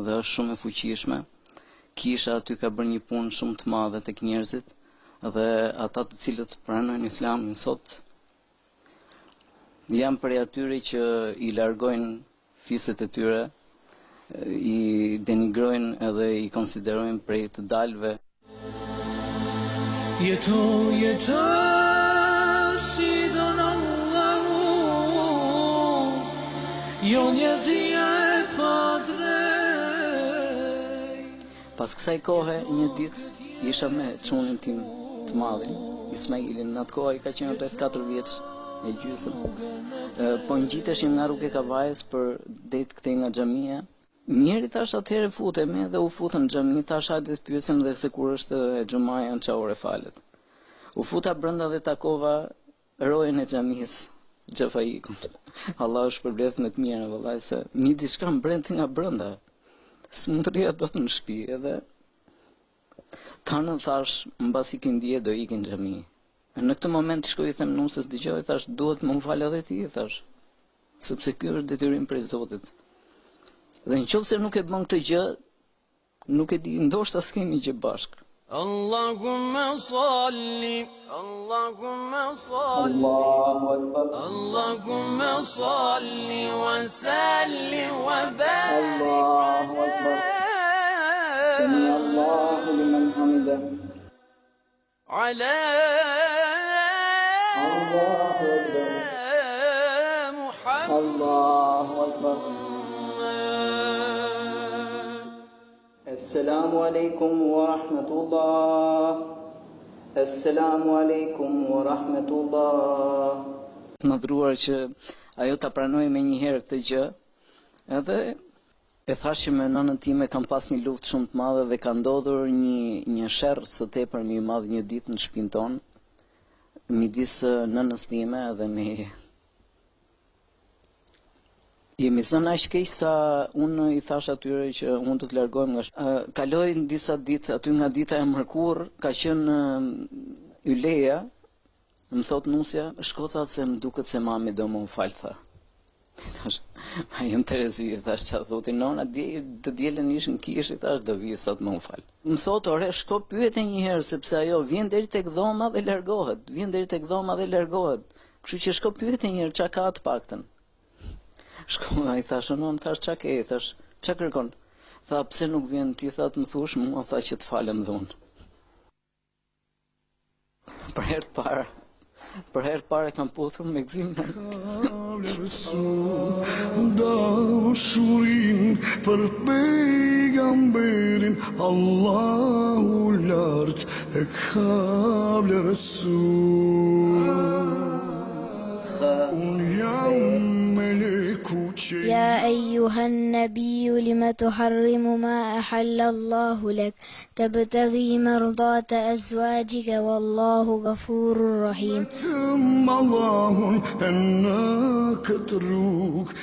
dhe është shumë e fuqishme. Kisha aty ka bërë një punë shumë të madhe tek njerëzit dhe ata të cilët pranojnë Islamin sot janë prej atyre që i largojnë fiset e tyre, i denigrojnë edhe i konsiderojnë prej të dalve. Jeto si don Allahu, jo njerëzia e padrejt. Pas kësaj kohe, një ditë isha me çunin tim të madhin, Ismailin. Në atë kohë i ka qenë rreth 4 vjeç e gjysmë. Po ngjiteshim nga rrugë e Kavajës për drejt këtej nga xhamia. Njeri thash atëherë futemi dhe u futëm në xhami, thash hajde të pyesim dhe se kur është e xhumaja në çfarë ore falet. U futa brenda dhe takova rojen e xhamisë, Xhafaikun. Allah është shpërblet me të mirë, vallai, se një diçka mbrenti nga brenda. S'mund të rria dot në shtëpi, edhe tanën thash, mbasi ki ndje do ikin në xhami. Në këtë moment shkoj i them nusës, dëgjoj, thash, duhet më fal edhe ti, thash, sepse ky është detyrim prej Zotit. Dhe nëse nuk e bën këtë gjë, nuk e di, ndoshta s'kemi gjë bashkë. Allahumma salli, Allahumma salli, Allahu Akbar, Allahumma salli wa sallim wa barik Allahu Akbar, Sami Allahu liman hamida, ala Allahu Akbar, Muhammad. Allahu Akbar. Assalamu alaikum wa rahmatullah. Assalamu alaikum wa rahmatullah. Më dhuruar që ajo ta pranoi më një herë këtë gjë, edhe e thash që me nënën time kam pas një luftë shumë të madhe dhe ka ndodhur një sherrë së tepër më i madh një ditë në shtëpinë tonë, midis nënës time dhe me jemi zënë aq keq sa unë i thash atyre që unë do të largohem nga kaloj në disa ditë aty nga dita e mërkurë, ka qenë Yleja, më thot nusja, shko tha se më duket se mami do më fal, tha. Thash, ma jem Terezi, thash, qa thotin nona, të dielën ishën kish, thash, do vijë sot më fal. Më thot, ore, shko pyete një herë, sepse ajo vjen deri tek dhoma dhe largohet, kështu që shko pyete një herë, qa ka të paktën. Shko, ai thash, non, thash, qa ke, thash, qa kërkon? Tha, pse nuk vjen ti, tha, të më thush, mua, tha, që të falem dhunë. Për herë të parë kam puthur me gëzim. Dashurin për pejgamberin, Allahu lart e ka vlerësuar. Unë jam يا أيها النبي لم تحرم ما أحل الله لك تبتغي مرضات أزواجك والله غفور رحيم. الله أنك تروك